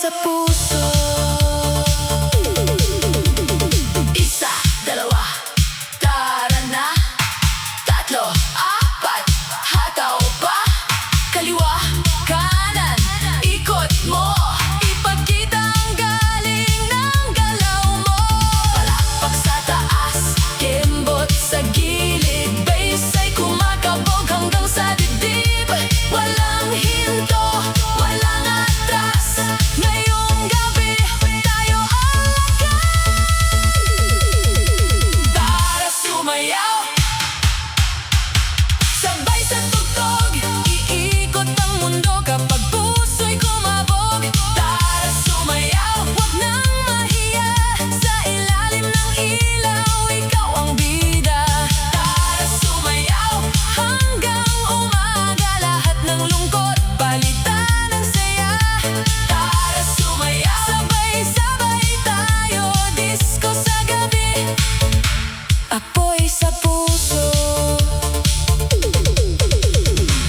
sa puso. Isa, dalawa, tara na. Tatlo, apat, hataw pa. Kaliwa, kanan, ikot mo. Ipagkita ang galing ng galaw mo. Palakpak sa taas, kembot sa gilid. Bass ay kumakabog hanggang sa dibdib. Walang hinto, walang atras. Ngayong gabi, tayo ang lakas. Tara sumayaw, sabay sa tugtog. Iikot ang mundo kapag puso'y kumabog. Tara sumayaw, huwag nang mahiya. Sa ilalim ng ilaw, ikaw ang bida. Tara sumayaw, hanggang umaga. Lahat ng lungkot, palitan ng saya. Tara sumayaw, sabay-sabay tayo. Disco sa gabi, apoy sa puso.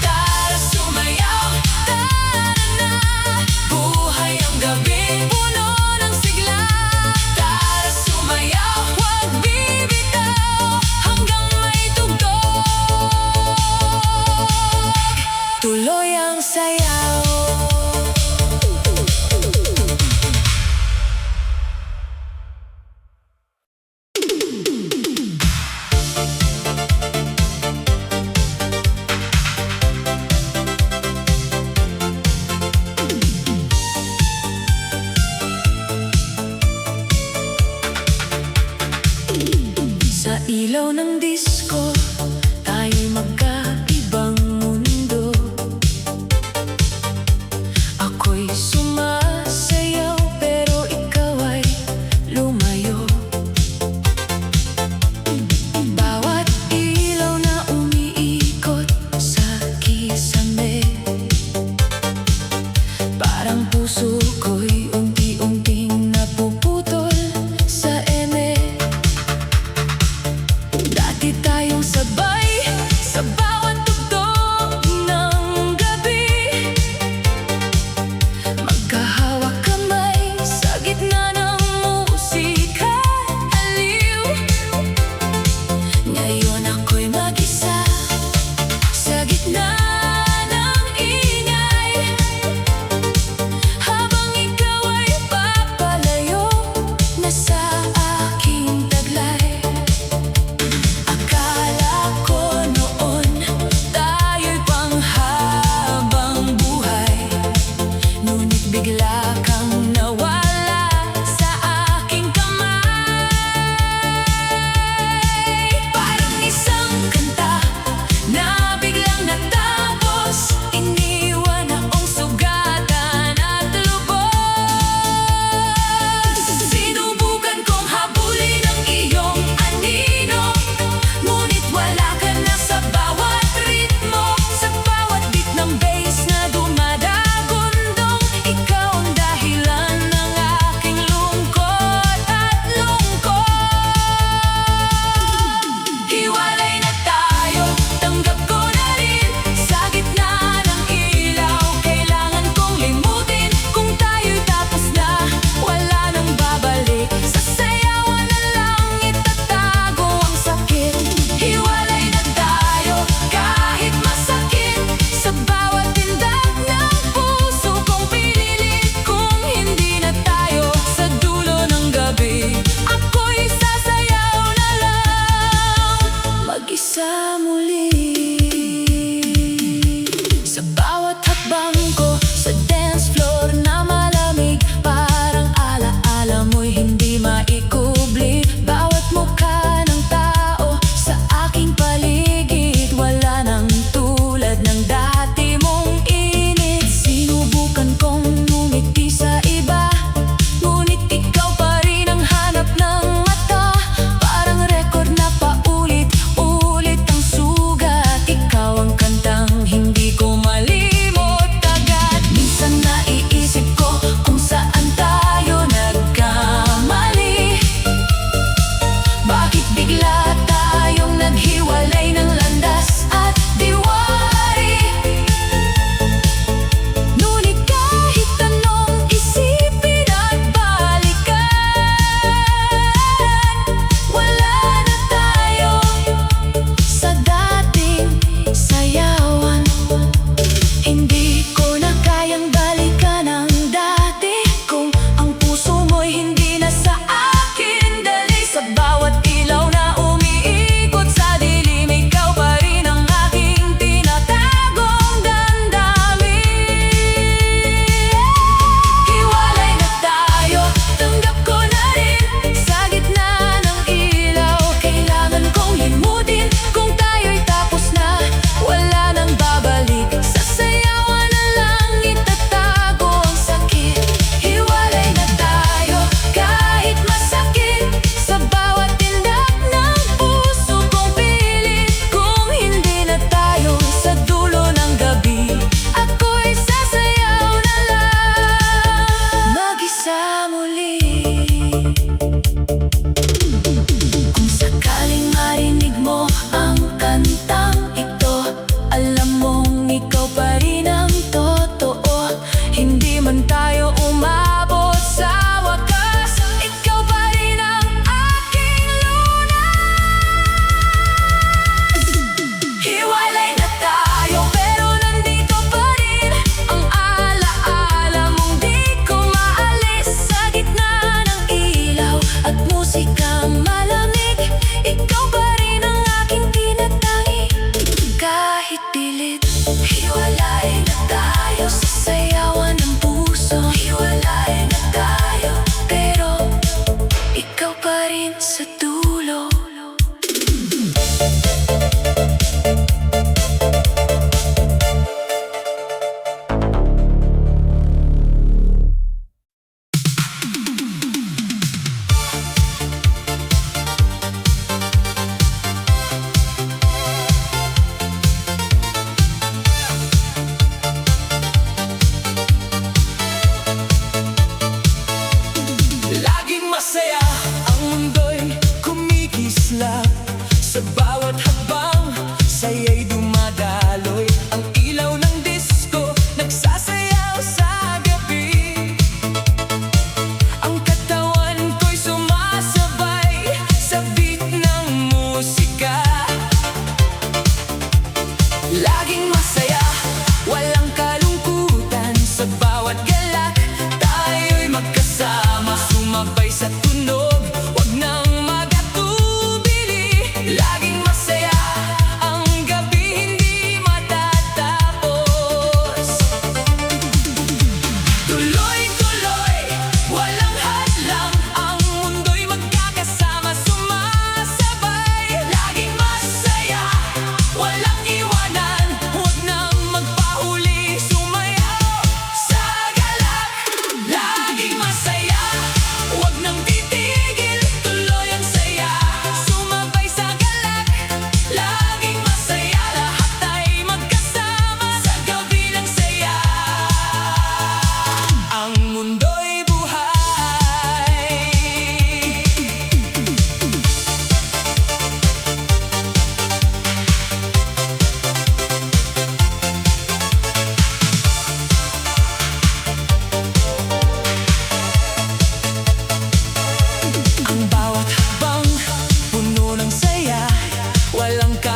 Tara sumayaw, tara na. Buhay ang gabi, puno ng sigla. Tara sumayaw, huwag bibitaw. Hanggang may tugtog, tuloy ang sayaw. Sa ilaw ng disco, tayo'y magkaibang mundo. Ako'y sumasayaw, pero ikaw ay lumayo. Bawat ilaw na umiikot sa kisame, parang puso ko'y unti-unting napuputol sa eme. Dati tayong sabay sa bawat tugtog ng gabi, magkahawak kamay sa gitna ng musika. Aliw, ngayon ako'y mag-isa sa gitna ng ingay. Habang ikaw ay papalayo na sa aking taglay. Akala ko noon tayo'y panghabang buhay, ngunit bigla kang nawala sa aking kamay. Parang isang kanta na biglang natapos, iniwan akong sugatan at lubos. Sinubukan kong habulin ang iyong anino, ngunit wala ka na sa bawat ritmo. Sa bawat beat ng bass na dumadagundong, ikaw ang dahilan ng aking lungkot at lungkot. Hiwalay na tayo, tanggap ko na rin. Sa gitna ng ilaw, kailangan kong limutin. Kung tayo'y tapos na, wala nang babalik. Sa sayawan na lang itatago ang sakit. Hiwalay na tayo, kahit masakit. Sa bawat tindag ng puso kong pinilit. Kung hindi na tayo sa dulo ng gabi, ako'y sasayaw na lang, mag-isa muli. Sa bawat hakbang ko sa dance floor na malamig, parang alaala mo'y hindi maikubli. Bawat mukha ng tao sa aking paligid, wala nang tulad ng dati mong init. Sinubukan kong ngumiti sa iba, ngunit ikaw pa rin ang hanap ng mata. Parang record na paulit-ulit ang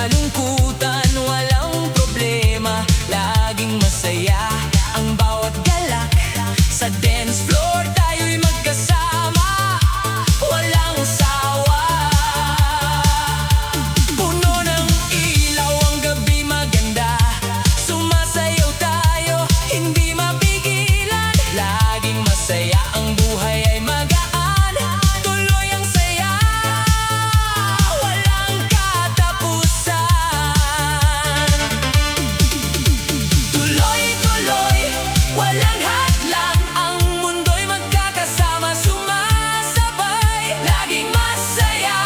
kalungkutan, walang problema, laging masaya ang bawat galak. Sa dance floor tayo'y magkasama, walang sawa. Puno ng ilaw, ang gabi maganda, sumasayaw tayo, hindi mapigilan. Laging masaya, ang buhay ay magaan, tuloy ang saya, walang katapusan. Tuloy-tuloy, walang hadlang, ang mundo'y magkakasama, sumasabay, laging masaya,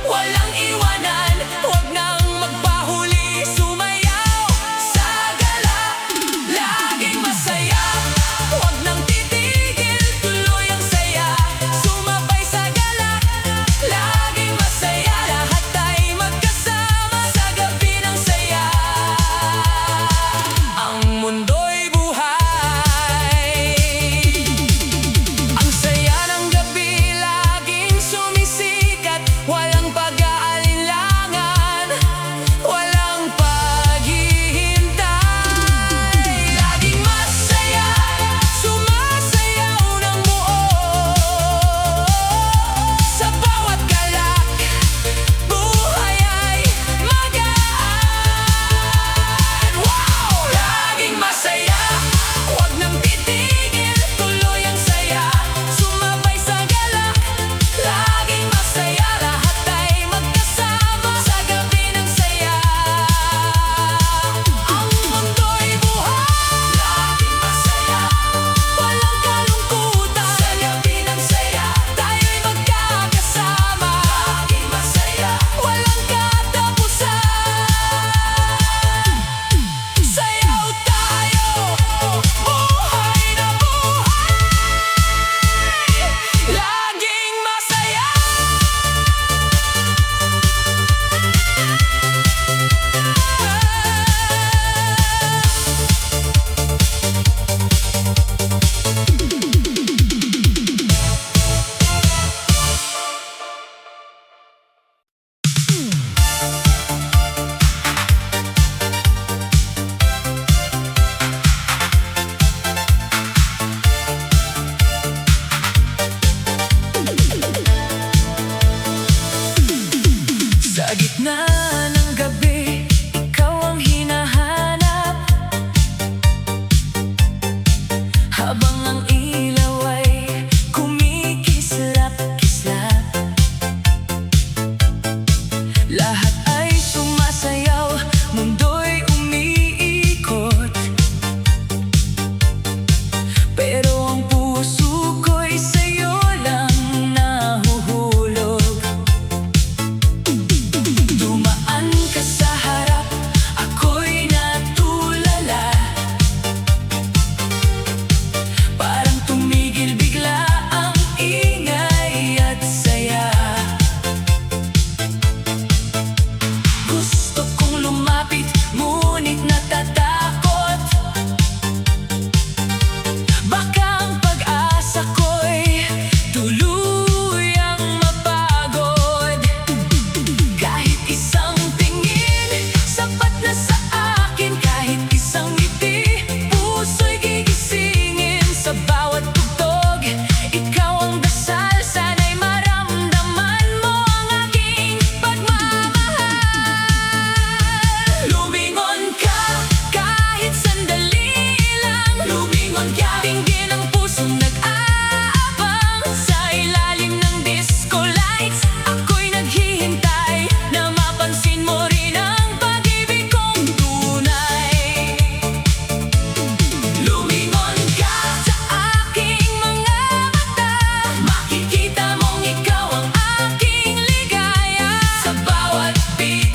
walang iwanan. Huwag nang magpahuli, sumayaw sa gala, laging masaya, huwag nang titigil, tuloy ang saya, sumabay sa gala, laging masaya, lahat ay magkasama sa gabi ng saya. Ang mundo'y buhay, ang saya ng gabi laging sumisikat, walang pag-aalinlangan, walang paghihintay. Laging masaya, sumasayaw ng buo, sa bawat galak, buhay ay magaan. Wow! Laging masaya, huwag nang titigil, tuloy ang saya, sumabay sa gala, laging masaya, lahat ay magkasama sa gabi ng saya. Ang mundo'y buhay, laging masaya, walang kalungkutan, sa gabi ng saya, tayo'y magkakasama, laging masaya, walang katapusan. Sayaw tayo, buhay na buhay, laging masaya. Sa gitna ng gabi, ikaw ang hinahanap, habang ang ilaw ay kumikislap-kislap. Lahat ay sumasayaw, mundo'y umiikot, pero ang puso ko'y sa'yo lang nahuhulog. Dumaan ka sa harap, ako'y natulala, parang tumigil bigla ang ingay at saya. Gusto kong lumapit, ngunit natatakot, baka ang pag-asa ko'y tuluyang mapagod. Kahit isang tingin, sapat na sa akin, kahit isang ngiti, puso'y gigisingin. Sa bawat tugtog, ikaw ang dasal, sana'y maramdaman mo ang aking pagmamahal. Lumingon ka, kahit sandali lang, lumingon ka, tingin ang pusong nag-aabang. Sa ilalim ng disco lights, ako'y naghihintay, na mapansin mo rin ang pag-ibig kong tunay. Lumingon ka sa aking mga mata, makikita mong ikaw ang aking ligaya. Sa bawat beat,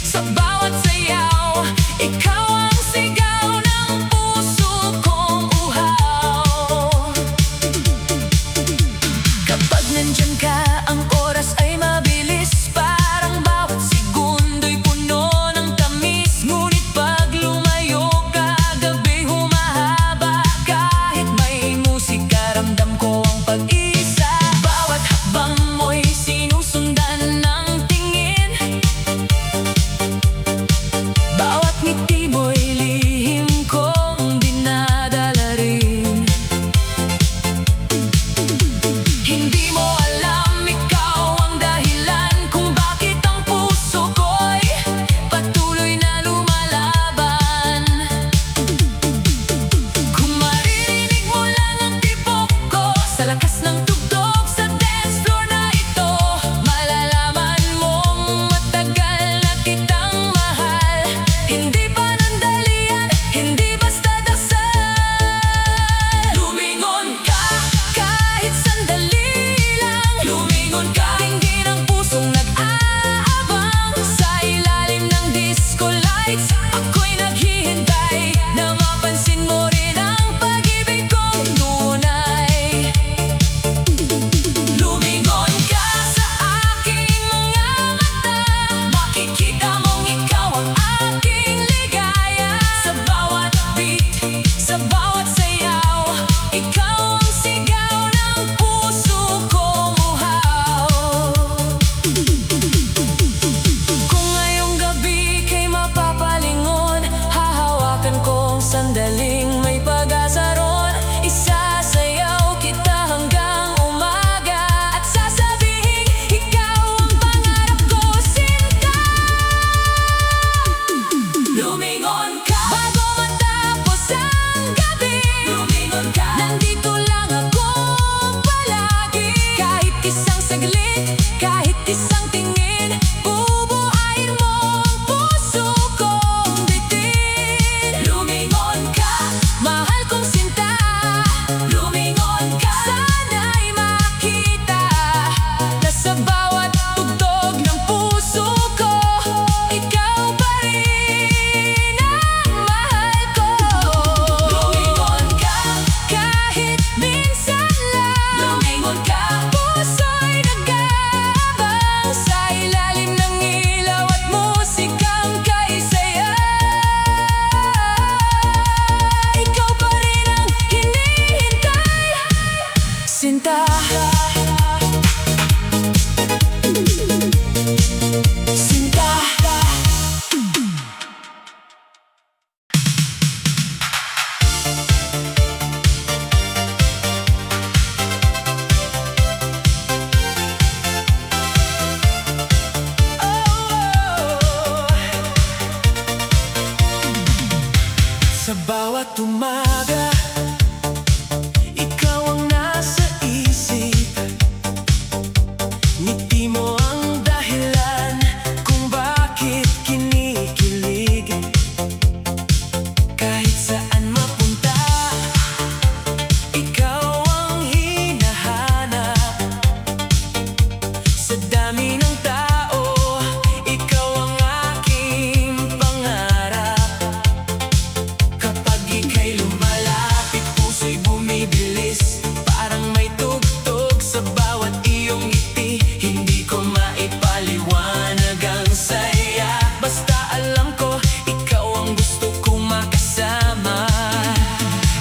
sa bawat sayaw, ikaw ang sigaw ng puso kong uhaw. Kapag nandyan ka, ang oras ay mabilis, parang bawat segundo'y puno ng tamis. Ngunit pag lumayo ka, gabi humahaba, kahit may musika, ramdam ko ang pag-isa. Bawat hakbang mo'y sinusundan ng tingin, Sa bawat umaga, ikaw ang nasa isip. Ngiti mo ang dahilan kung bakit kinikilig. Kahit saan mapunta, ikaw ang hinahanap. Sa dami ng tao, ikaw ang aking pangarap. Kapag ika'y lumalapit, puso'y bumibilis. Parang may tugtog sa bawat iyong ngiti. Hindi ko maipaliwanag ang saya. Basta alam ko, ikaw ang gusto kong makasama.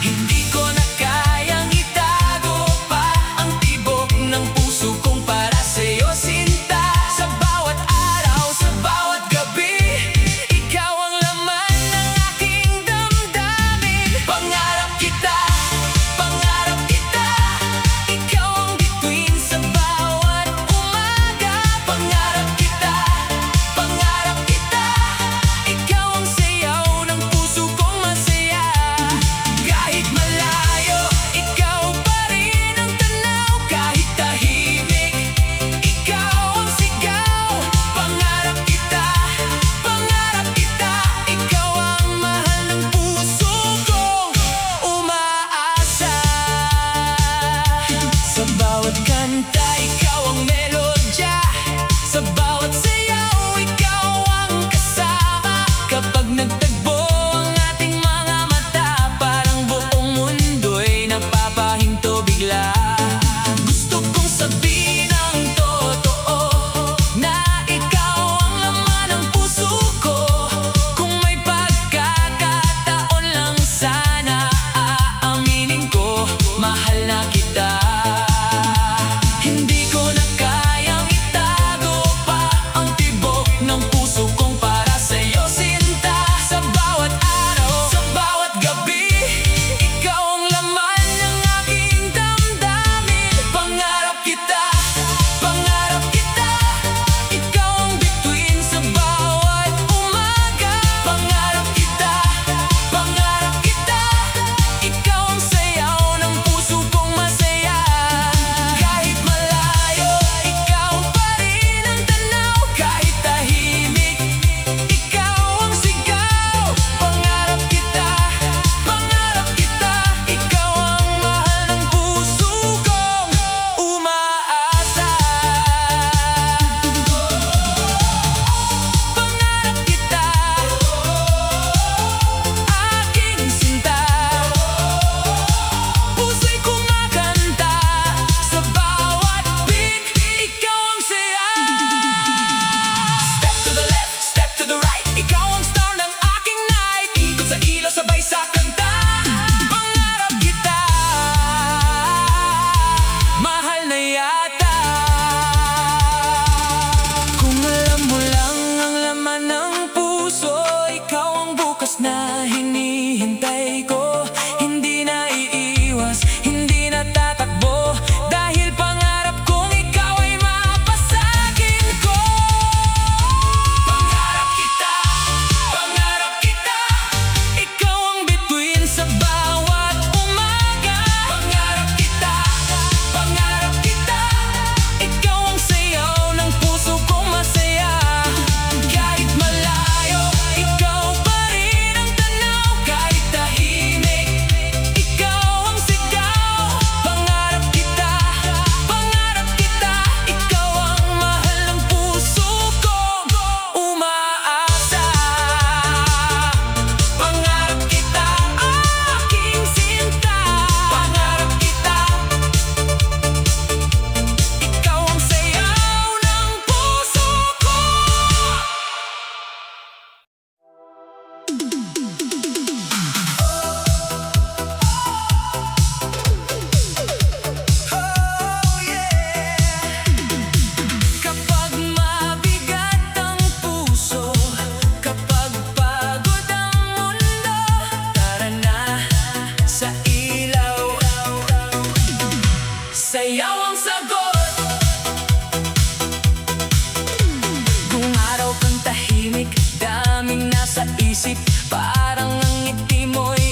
Hindi ko na kayang itago pa ang tibok ng puso kong para sa'yo, sinta. Sa bawat araw, sa bawat gabi, ikaw ang laman ng aking damdamin. Pangarap kita, pangarap kita. Ikaw ang bituin sa bawat umaga. Pangarap kita, pangarap kita. Ikaw ang sayaw ng puso kong masaya. Kahit malayo, ikaw pa rin ang tanaw. Kahit tahimik, ikaw ang sigaw. Pangarap kita, pangarap kita. Ikaw ang mahal ng puso kong umaasa. Sa bawat kanta, ikaw ang melodya. Sa bawat sayaw, ikaw ang kasama. Kapag nagtagbo ang ating mga mata, parang buong mundo'y napapahinto bigla. Gusto kong sabihin ang totoo, na ikaw ang laman ng puso ko. Kung may pagkakataon lang sana, aaminin ko, mahal na kita. Hindi ko na kayang itago pa ang tibok ng puso kong para sa'yo, sinta. Sa bawat araw, sa bawat gabi, ikaw ang laman ng aking damdamin. Pangarap kita, pangarap kita. Ikaw ang bituin sa bawat umaga. Pangarap kita, pangarap kita. Ikaw ang sayaw ng puso kong masaya. Kahit malayo, ikaw pa rin ang tanaw. Kahit tahimik, ikaw ang sigaw. Pangarap kita, pangarap kita. Ikaw ang mahal ng puso kong umaasa. Pangarap kita, aking sinta. Puso'y kumakanta sa bawat beat. Ikaw ang saya. Step to the left, step to the right. Ikaw ang star ng aking night. Ikot sa ilaw, sabay sa kanta. Pangarap kita, mahal na yata. Kung alam mo lang ang laman ng puso, ikaw ang bukas na hinihintay ko. Hindi na iiwas, hindi na tatakbo, dahil pangarap kong ikaw ay mapasagin ko. Pangarap kita, pangarap kita. Ikaw ang bituin sa bawat umaga. Pangarap kita, pangarap kita. Ikaw ang sayaw ng puso kong masaya. Kahit malayo, ikaw pa rin ang tanaw. Kahit tahimik, ikaw ang sigaw. Pangarap kita, pangarap kita. Ikaw ang mahal ng puso kong umaasa. Pangarap kita, aking sinta. Pangarap kita, ikaw ang sayaw ng puso ko. Oh yeah. Kapag mabigat ang puso, kapag pagod ang mundo, tara na sa ilaw. Sayaw ang sagot. Kung araw kang tahimik, daming nasa isip. Parang ang ngiti mo'y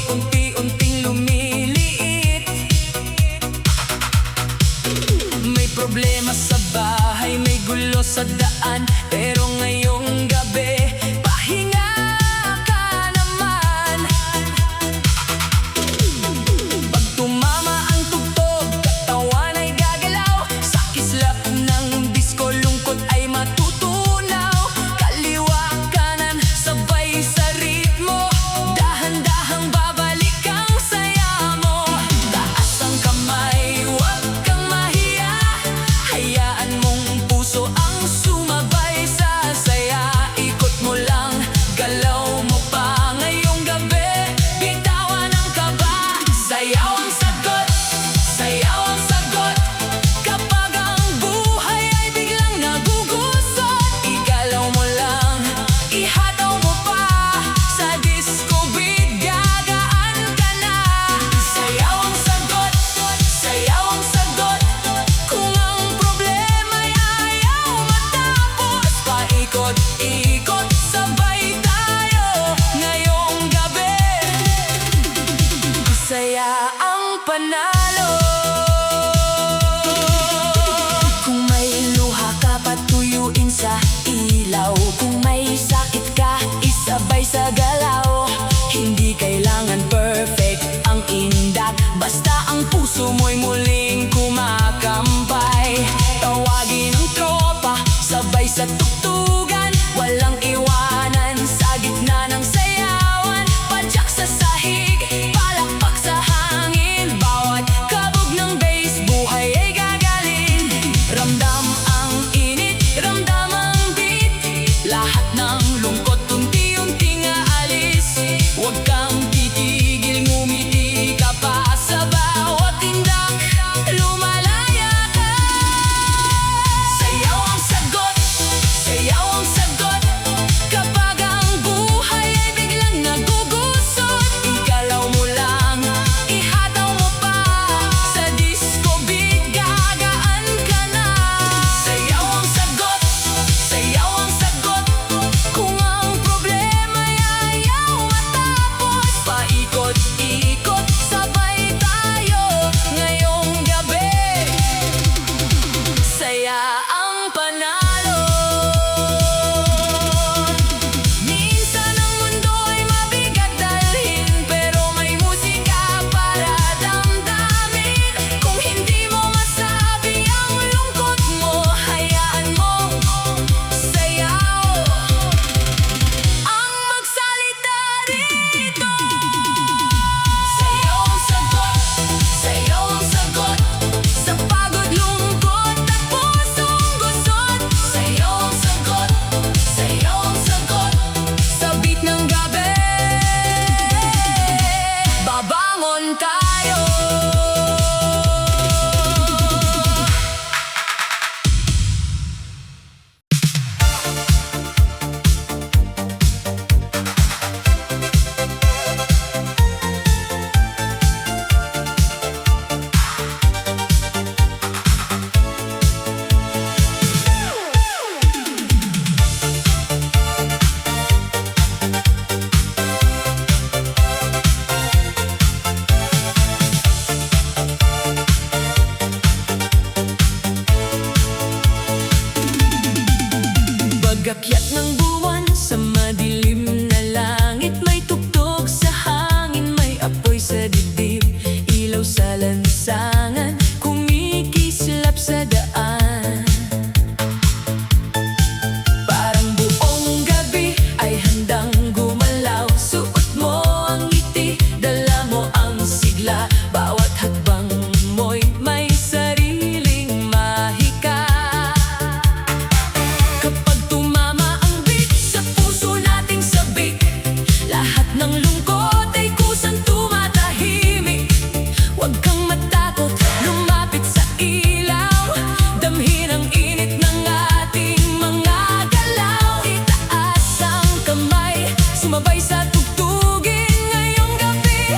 sumabay sa tugtugin ngayong gabi.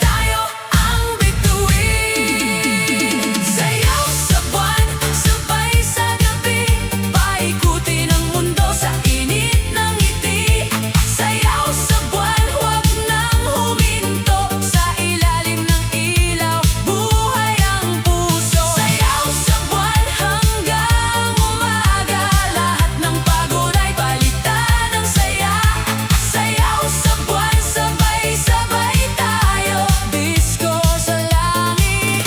Tayo ang bituin. Sayaw sa buwan, sabay sa gabi. Paikutin ang mundo sa init ng ngiti. Sayaw sa buwan, huwag nang huminto. Sa ilalim ng ilaw, buhay ang puso. Sayaw sa buwan hanggang umaga. Lahat ng pagod ay palitan ng saya. Sayaw sa buwan, sabay-sabay tayo. Disco sa langit,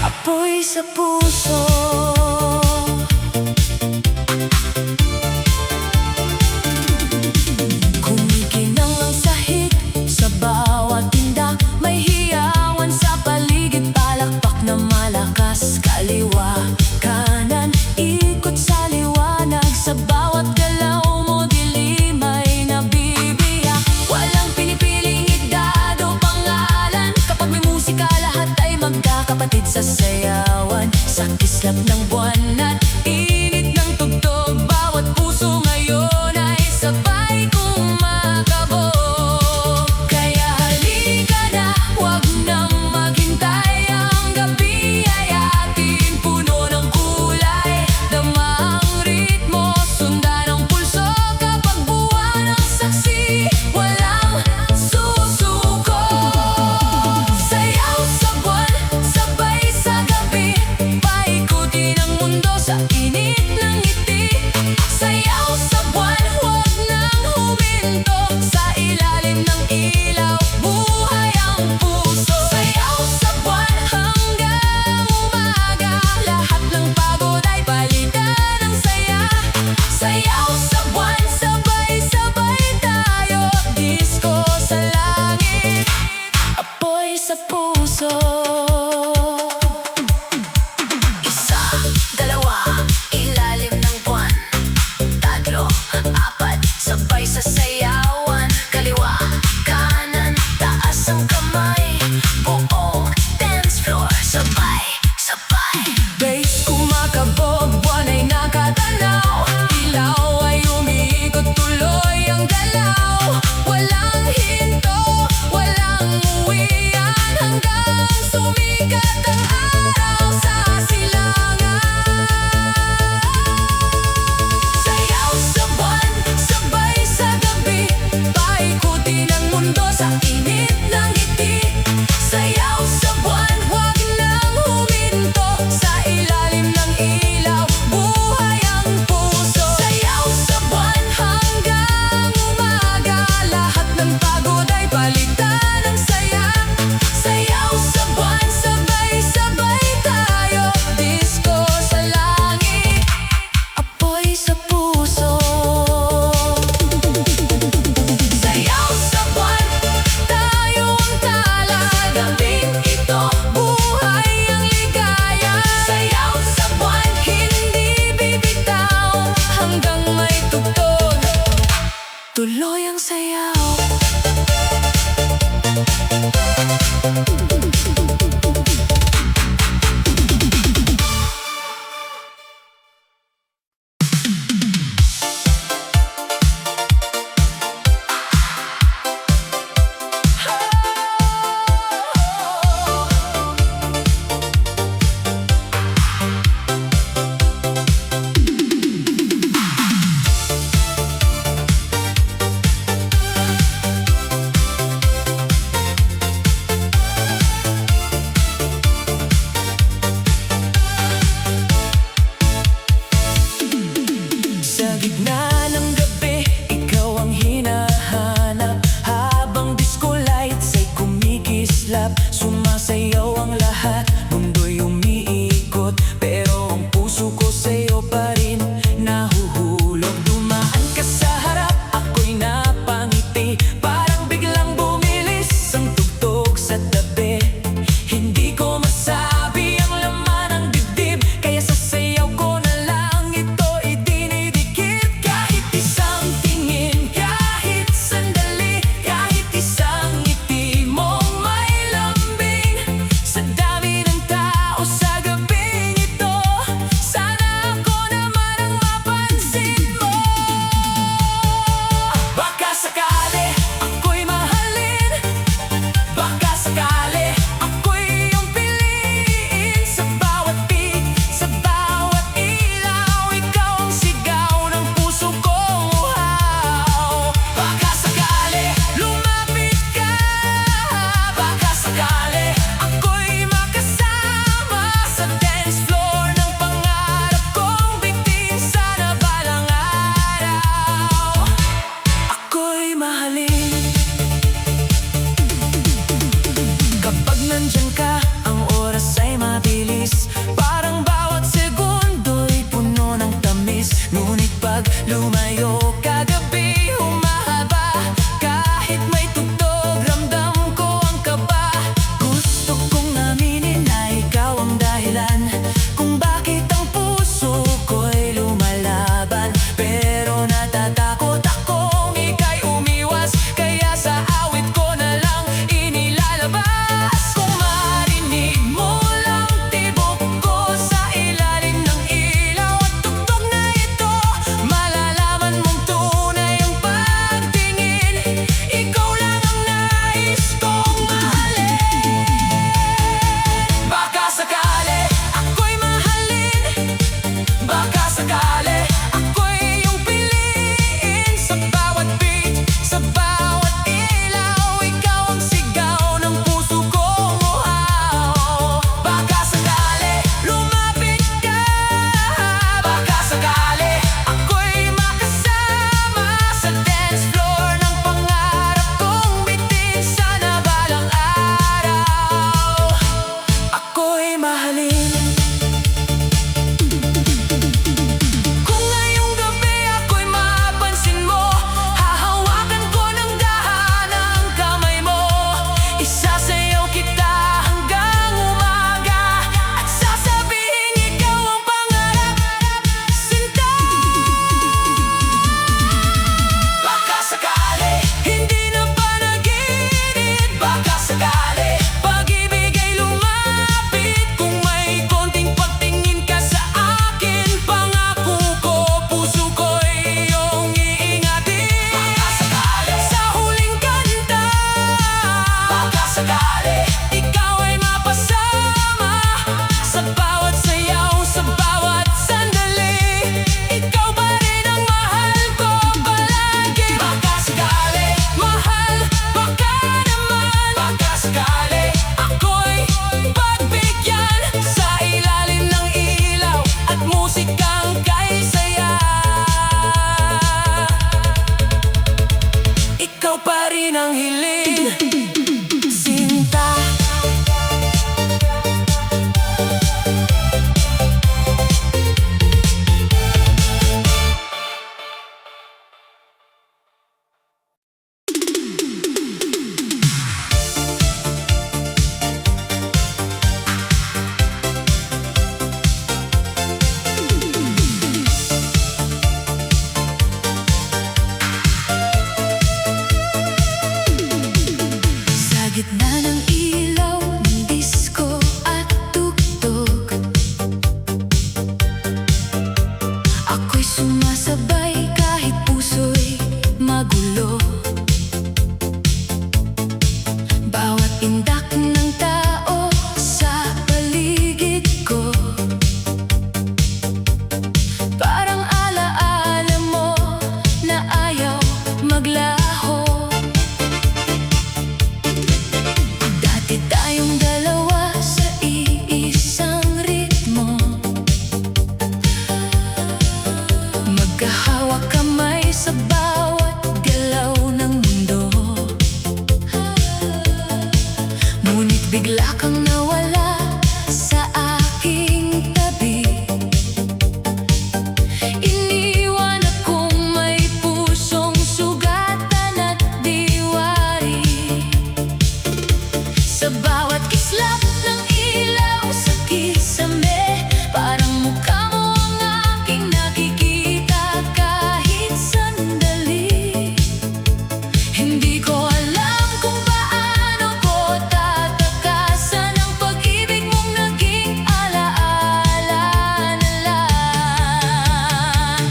apoy sa puso. Kumikinang ang sahig sa bawat tinda. May hiyawan sa paligid, palakpak na malakas. Kaliwa, kanan, ikot sa liwanag. Sa bawat galaw mo, dilim ay nabibiyak. Walang pinipiling edad o pangalan. Kapag may musika, lahat ay magkakapatid sa sayawan. Sa kislap ng buwan at init ng tugtog, bawat puso ngayon ay sabay kumakabog. Kaya halika na, huwag nang maghintay. Ang gabi ay atin, puno ng kulay. Dama ang ritmo, sundan ang pulso. Kapag buwan ang saksi, walang susuko. Sayaw sa buwan, sabay sa gabi. Paikutin ang mundo sa init ng ngiti. Sayaw sa buwan, huwag nang huminto. Sa ilalim ng ilaw, buhay ang puso. Sayaw sa buwan hanggang umaga. Lahat ng pagod ay palitan ng saya. Sayaw sa buwan, sabay-sabay tayo. Disco sa langit, apoy sa puso. Isa, dalawa, ilalim ng buwan. Tatlo, apat, sabay sa sayawan. Kaliwa, kanan, taas ang kamay. Buong dance floor, sabay, sabay. Bass kumakabog, buwan ay nakatanaw. Ilaw ay umiikot, tuloy ang galaw. Walang hinto, walang uwian. Hanggang sumikat ang araw sa silangan. Sayaw sa buwan, sabay sa gabi. Paikutin ang mundo sa init ng ngiti. Sayaw sa buwan, huwag nang huminto. Sa ilalim ng ilaw, buhay ang puso. Sayaw sa buwan hanggang umaga. Lahat ng pagod ay palitan ng saya. Sayaw sa buwan, sabay-sabay tayo. Disco sa langit, apoy sa puso. Sayaw sa buwan, tayo ang tala. Gabing ito, buhay ang ligaya. Sayaw sa buwan, hindi bibitaw. Hanggang may tugtog, tuloy ang sayaw. ikaw pa rin ang hiling, sinta. Sa gitna ng ilaw ng disko at tugtog, ako'y sumasabay kahit puso'y magulo. Bawat indak ng tao sa paligid ko, parang alaala mo na ayaw maglaho. Dati tayong dalawa sa iisang ritmo, magkahawak kamay sa bawat galaw ng mundo. Ngunit bigla kang nawala sa aking tabi, iniwan akong may pusong sugatan at diwari. Sa bawat kislap ng ilaw sa kisame, parang mukha mo ang aking nakikita kahit sandali. Hindi ko alam kung paano ko tatakasan ang pag-ibig mong naging alaala na lang.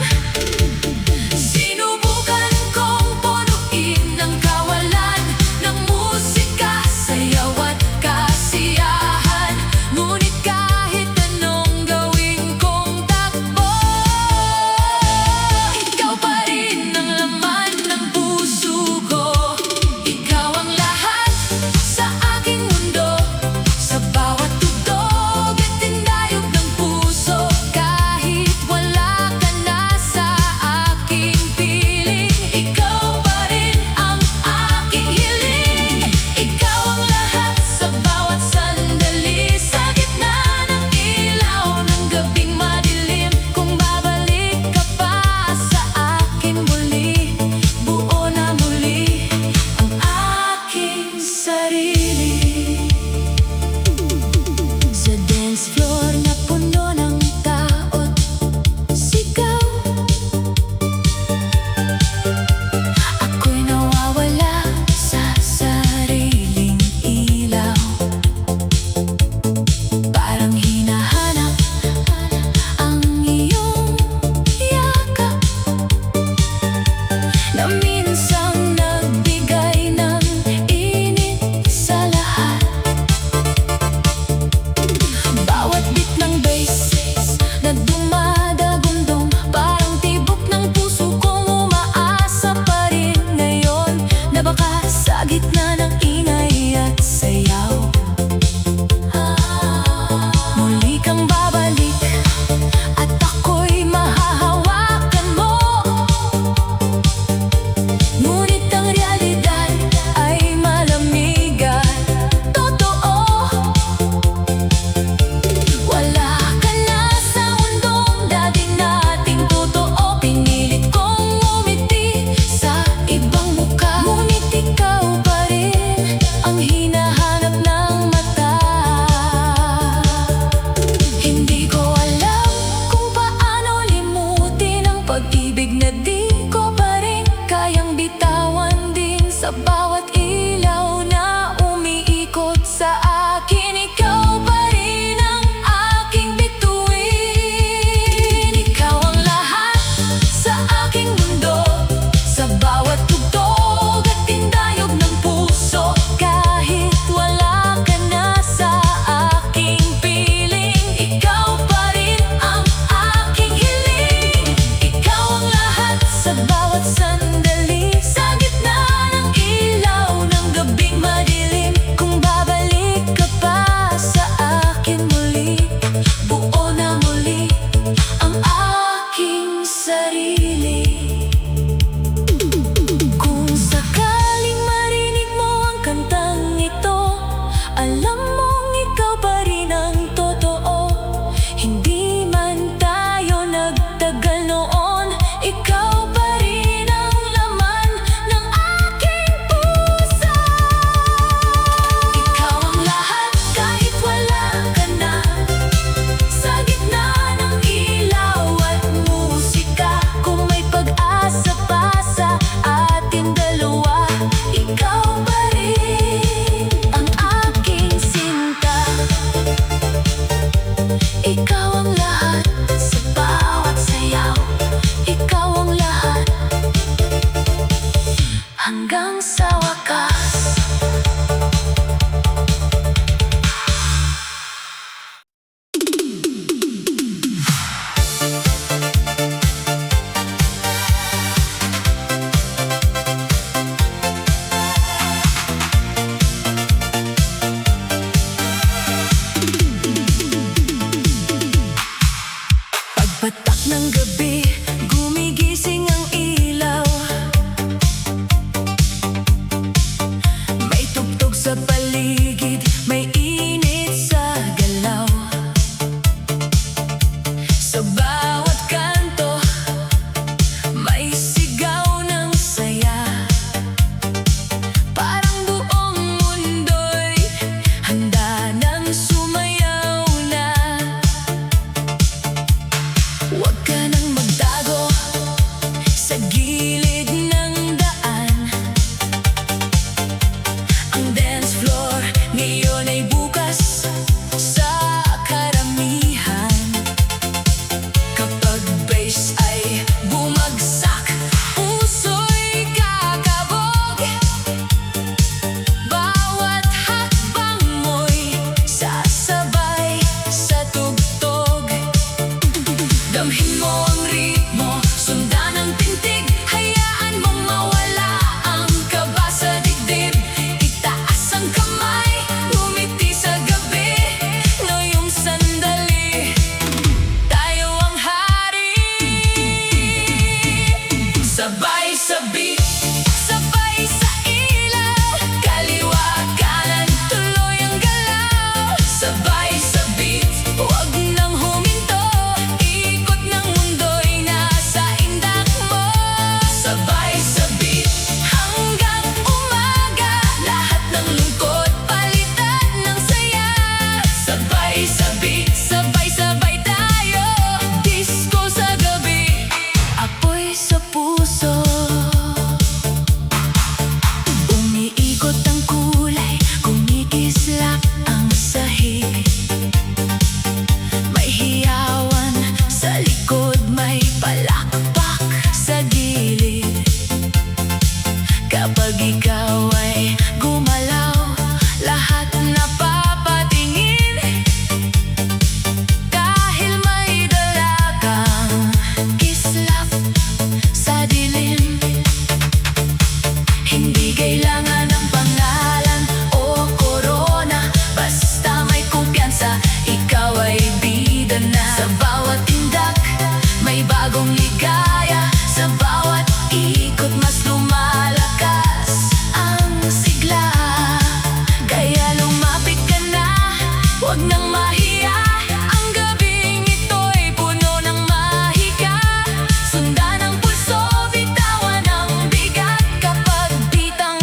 Sinubukan kong punuin ang kawalan ng musika, sayaw at kasiyahan. Ngunit kahit anong gawin kong takbo, ikaw pa rin ang laman ng puso ko. Ikaw ang lahat sa aking mundo, sa bawat tugtog at tindayog ng puso. Kahit wala ka na sa aking piling, ikaw pa rin ang aking hiling. Ikaw ang lahat sa bawat sandali, sa gitna ng ilaw ng gabing madilim. Kung babalik ka pa sa akin muli, buo na muli ang aking sarili. Sa dance floor na puno ng tao't sigaw, ako'y nawawala sa sariling ilaw. Parang hinahanap ang iyong yakap na minsang nagbigay ng init sa lahat. Bawat beat ng bass na dumadagundong, parang tibok ng puso kong umaasa pa rin ngayon, na baka sa gitna ng ingay at sayaw, muli kang babalik at ako'y mahahawakan mo. Ngunit ang realidad ay malamig at totoo. Wala ka na sa mundong dati nating totoo. Pinilit kong umiti sa ibang mukha, ngunit ikaw pa rin ang hinahanap ng mata. Hindi ko alam kung paano limutin ang pag-ibig na di ko pa rin kayang bitawan din. Sa bawat ilaw na umiikot sa akin, ikaw pa rin ang aking bituin. Ikaw ang lahat sa aking mundo, sa bawat tugtog at tindayog ng puso. Kahit wala ka na sa aking piling, ikaw pa rin ang aking hiling. Ikaw ang lahat sa bawat sandali, sa gitna ng ilaw dalawa, ikaw pa rin ang aking sinta. Ikaw ang lahat sa bawat sayaw, ikaw ang lahat hanggang sa wakas. Pagpatak ng gabi, gumigising ang ilaw. May tugtog sa paligid, may init sa galaw. Sa bawat kanto, may sigaw ng saya. Parang buong mundo'y handa nang sumayaw na. Huwag ka nang magtago sa gilid ng daan. Ang dance floor ngayon ay bukas sa karamihan. Kapag bass ay bumagsak, puso'y kakabog. Bawat hakbang mo'y sasabay sa tugtog. Damhin mo ang ritmo, sundan ang tintig, hayaan mong mawala ang kaba sa dibdib. Itaas ang kamay, ngumiti sa gabi, ngayong sandali, tayo ang hari. Sabay sa beat, sabay sa ilaw, kaliwa kanan, tuloy ang galaw. Sabay sa beat, huwag nang huminto, ikot ng mundo'y nasa indak mo. Sabay sa beat, hanggang umaga, lahat ng lungkot palitan ng saya. Sabay sa beat, sabay-sabay tayo, disco sa gabi, apoy sa puso. Umiikot ang kulay, kumikislap ang sahig. May hiyawan sa likod, may palakpak sa gilid. Kapag ikaw ay gumalaw, lahat napapatingin. Dahil may dala kang kislap sa dilim. Hindi kailangan ng pangalan o korona, basta may kumpiyansa, ikaw ay bida na. Sa bawat tindak, may bagong ligaya. Sa bawat ikot, mas lumalakas ang sigla. Kaya lumapit ka na, huwag nang mahiya. Ang gabing ito'y puno ng mahika. Sundan ang pulso, bitawan ang bigat. Kapag bitang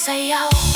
sayaw.